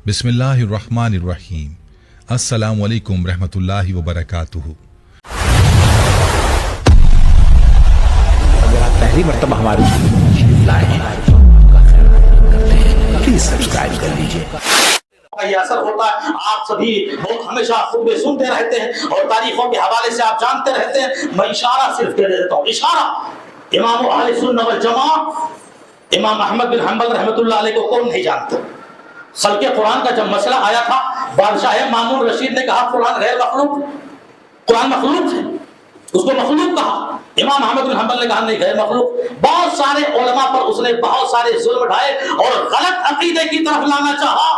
बिस्मिल्लाहिर्रहमानिर्रहीम। अस्सलामु अलैकुम रहमतुल्लाहि व बरकातुहू। अगर आप पहली मर्तबा हमारे लाए हैं प्लीज सब्सक्राइब कर लीजिए। ये असर होता है। आप सभी बहुत हमेशा खुतबे सुनते रहते हैं और तारीखों के हवाले से आप जानते रहते हैं। मैं इशारा सिर्फ दे देता हूँ, इशारा। इमाम अहले सुन्नत वल जमा इमाम अहमद बिन हंबल रहमतुल्लाह अलैह को कौन नहीं जानता। खल्क़े कुरान का जब मसला आया था, बादशाह मामून रशीद ने कहा कुरान गैर मखलूक, कुरान मखलूक है, उसको मखलूक कहा। इमाम अहमद बिन हंबल ने कहा नहीं गैर मखलूक। बहुत सारे उलमा पर उसने बहुत सारे जुल्म ढाए और गलत अकीदे की तरफ लाना चाहा।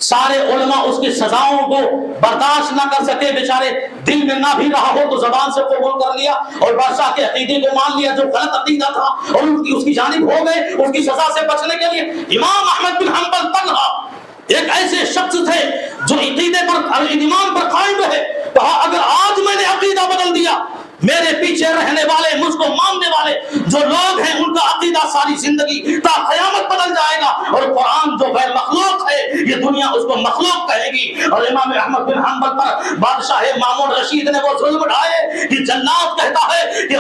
सारे उलमा उसकी सजाओं को बर्दाश्त न कर सके, बेचारे दिल में ना भी रहा हो तो जबान से कबूल कर लिया और बादशाह के अकीदे को मान लिया जो गलत अकीदा था और उसकी जानिब हो गए उसकी सजा से बचने के लिए। इमाम अहमद बिन हंबल तन्हा एक ऐसे शख्स थे जो अकीदे पर ईमान पर कायम रहे। कहा अगर आज मैंने अकीदा बदल दिया, मेरे पीछे रहने वाले, मुझको मानने वाले जो लोग हैं उनका अकीदा सारी जिंदगी ता क़यामत बदल जाएगा। और कुरान जो गैर मखलूक है ये दुनिया उसको मखलूक कहेगी। और इमाम अहमद बिन हंबल पर बादशाह मामून रशीद ने वो जुल्म ढाए कि जन्नात कहता है कि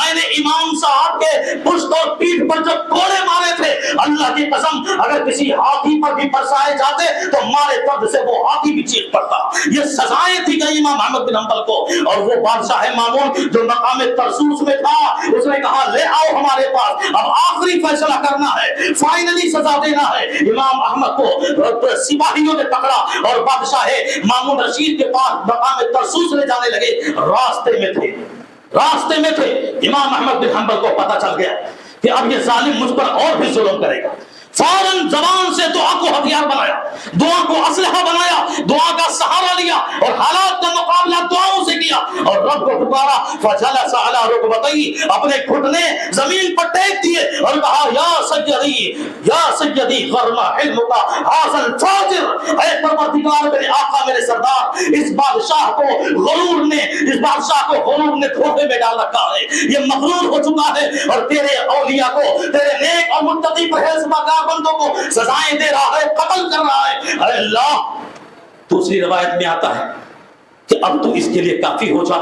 मैंने इमाम साहब के पुश्त और पीठ पर जो कोड़े मारे थे, अल्लाह की कसम अगर किसी हाथी पर भी बरसाए जाते तो मारे दर्द से वो हाथी भी चीख पड़ता। ये सजाएं थी गई इमाम अहमद बिन हंबल को। और वो बादशाह मामून जो मकाम तरसूस में था उसने कहा ले आओ हमारे पास, अब आखिरी फैसला करना है, फाइनली सजा देना है। इमाम अहमद को सिपाहियों ने पकड़ा और बादशाह मामून रशीद के पास मकाम तरसूस ले जाने लगे। रास्ते में थे इमाम अहमद बिन हंबल को पता चल गया कि अब ये जालिम मुझ पर और भी जुल्म करेगा। फौरन जबान से दुआ को हथियार बनाया, दुआ को असलहा बनाया, दुआ का सहारा लिया और हालात का मुकाबला दुआओं से किया और रब को पुकारा। फजलस अला रुकबतैहि, अपने घुटने जमीन पर टेक दिए और कहा या सय्यदी गरमा इल्मुका हाज़ल फाजिर, ऐ परवरदिगार मेरे आका मेरे सरदार, इस बादशाह को गुरूर ने धोखे में डाल रखा है, ये मगरूर हो चुका है और तेरे औलिया को, तेरे नेक और मुत्तकी परहेज़गार बंदों को सजाएं दे रहा है, कत्ल कर रहा है। अरे अल्लाह, दूसरी रिवायत में आता है कि अब तू इसके लिए काफी हो जा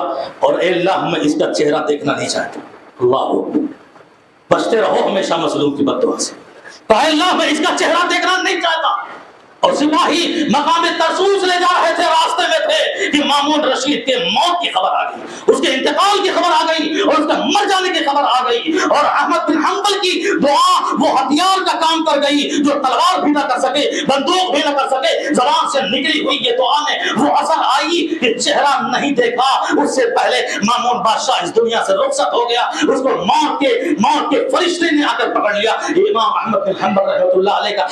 और अल्लाह मैं इसका चेहरा देखना नहीं चाहता। अल्लाह बचते रहो हमेशा मजलूम की बद्दुआ से। अल्लाह मैं इसका चेहरा देखना नहीं चाहता। और सिपाही मकाम तरसूस ले जा रहे थे, रास्ते में थे कि मामून रशीद के मौत की खबर आ गई, उसके इंतकाल की खबर आ गई और उसका मर जाने की खबर आ गई। और अहमद बिन हंबल की दुआ वो हथियार का काम कर गई जो तलवार भी ना कर सके, बंदूक भी ना कर सके। जबान से निकली हुई ये दुआ में वो असर आई कि चेहरा नहीं देखा उससे पहले मामून बादशाह इस दुनिया से रुखसत हो गया। उसको मौत के फरिश्ते ने आकर पकड़ लिया। इमाम अहमद बिन हंबल रहमतुल्लाह अलैह का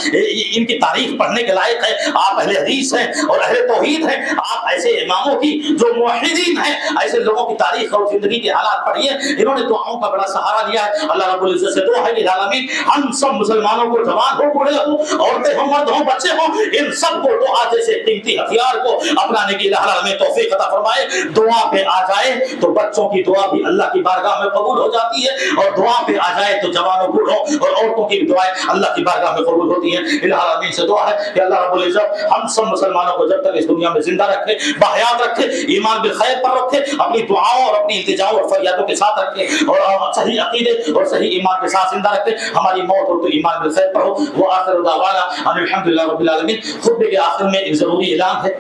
इनकी तारीफ पढ़ने के लायक है। आप अहले हदीस हैं और अहले तौहीद हैं, आप ऐसे इमामों की जो मुवहिदीन हैं ऐसे लोगों की तारीख और जिंदगी के हालात पढ़िए। इन्होंने दुआओं का बड़ा सहारा लिया है। अल्लाह रब्बुल इज्जत से दुआ है कि आमीन हम सब मुसलमानों को, जवान हो बूढ़े हो, औरतें हो मर्द हो बच्चे हो, इन सब को दुआ जैसे कीमती हथियार को अपनाने की अल्लाह में तौफीक अता फरमाए। दुआ पे आ जाए तो बच्चों की दुआ भी अल्लाह की बारगाह में कबूल हो जाती है और दुआ पे आ जाए तो जवानों, बूढ़ों और औरतों की दुआएं अल्लाह की बारगाह में कबूल होती हैं। अल्लाह आमीन से दुआ है कि अल्लाह रब्बुल इज्जत हम सब मुसलमानों को जब तक इस दुनिया में जिंदा रखे, बाहयात रखे, ईमान बिल खैर पर रखे, अपनी दुआओं और अपनी इल्तिजाओं और फरियादों के साथ रखे और सही अकीदे और सही ईमान के साथ जिंदा रखे। हमारी मौत हो तो ईमान बिल खैर पर हो। वो आखिर दावाना अल्हम्दुलिल्लाह रब्बिल आलमीन। खुतबे के आखिर में एक जरूरी ऐलान है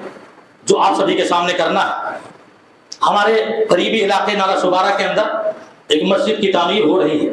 जो आप सभी के सामने करना है। हमारे करीबी इलाके नाला सुबारा के अंदर एक मस्जिद की तामीर हो रही है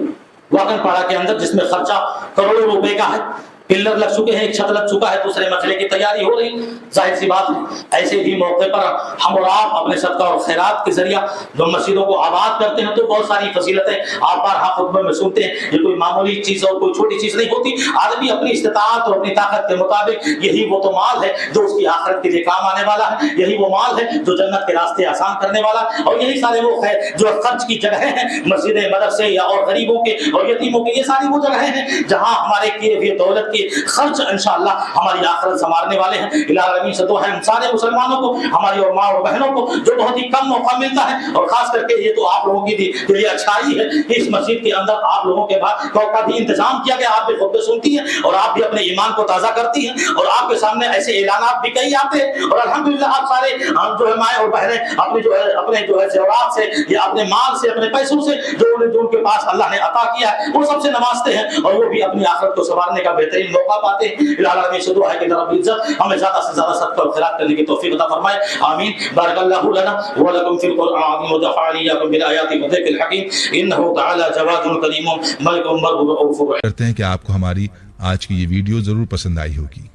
वागनपाड़ा के अंदर, जिसमें खर्चा करोड़ों रुपए का है। पिलर लग चुके हैं, एक छत लग चुका है, दूसरे मसले की तैयारी हो रही। जाहिर सी बात है ऐसे ही मौके पर हम और आप अपने सदका और खैरात के जरिया जो मस्जिदों को आबाद करते हैं तो बहुत सारी फजीलतें आप बारहा खुतबे में सुनते हैं। ये कोई मामूली चीज और कोई छोटी चीज नहीं होती। आदमी अपनी इस्तिताअत और अपनी ताकत के मुताबिक, यही वो तो माल है जो उसकी आखिरत के लिए काम आने वाला है, यही वो माल है जो जन्नत के रास्ते आसान करने वाला, और यही सारे वो है जो खर्च की जगह हैं, मस्जिद, मदरसे या और गरीबों के और यतीमों के, ये सारी वो जगह हैं जहाँ हमारे किए हुए दौलत के खर्च इंशाअल्लाह हमारी आखिरत संवारने वाले हैं। इलाही अलमीन से दुआ है सारे मुसलमानों को, हमारी और माँ और बहनों को जो बहुत ही कम मौका मिलता है, और खास करके ये तो आप लोगों की लिए अच्छाई है कि इस मस्जिद के अंदर आप लोगों के बाद का भी इंतजाम किया गया। आप भी खुतबे सुनती हैं और आप भी अपने ईमान को ताज़ा करती हैं, और आपके सामने ऐसे ऐलानात भी कई आते हैं, और अल्हम्दुलिल्लाह आप सारे हम जो है माएँ और बहनें अपने जो है ज़ेवरात से या अपने माल से, अपने पैसों से जो उनके पास अल्लाह ने अता किया है वो सबसे नवाजते हैं, और वो भी अपनी आखिरत को संवारने का बेहतरीन मौका पाते हैं। इलाही अलमीन से दुआ है कि रब्बुल इज्जत हमें ज़्यादा से ज़्यादा सदका और खैरात करने की तौफीक अता फरमाए। आमीन। बारकल्लाहु लना व लकुम फिल कुरआन व नफ़अनी बिल आयाति व ज़िक्रिल हकीम इन्नहु तआला जवादुन करीमुन मलिकुम रऊफ़ुर। करते हैं कि आपको हमारी आज की ये वीडियो ज़रूर पसंद आई होगी।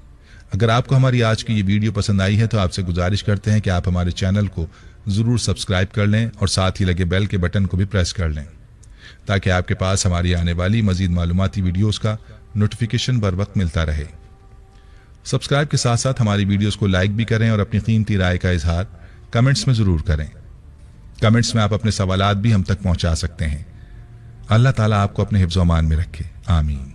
अगर आपको हमारी आज की ये वीडियो पसंद आई है तो आपसे गुजारिश करते हैं कि आप हमारे चैनल को ज़रूर सब्सक्राइब कर लें और साथ ही लगे बेल के बटन को भी प्रेस कर लें, ताकि आपके पास हमारी आने वाली मज़ीद मालूमाती वीडियोज़ का नोटिफिकेशन बर वक्त मिलता रहे। सब्सक्राइब के साथ साथ हमारी वीडियोज़ को लाइक भी करें और अपनी कीमती राय का इजहार कमेंट्स में ज़रूर करें। कमेंट्स में आप अपने सवालात भी हम तक पहुँचा सकते हैं। अल्लाह ताला आपको अपने हिफ्ज़-ओ-अमान में रखे। आमीन।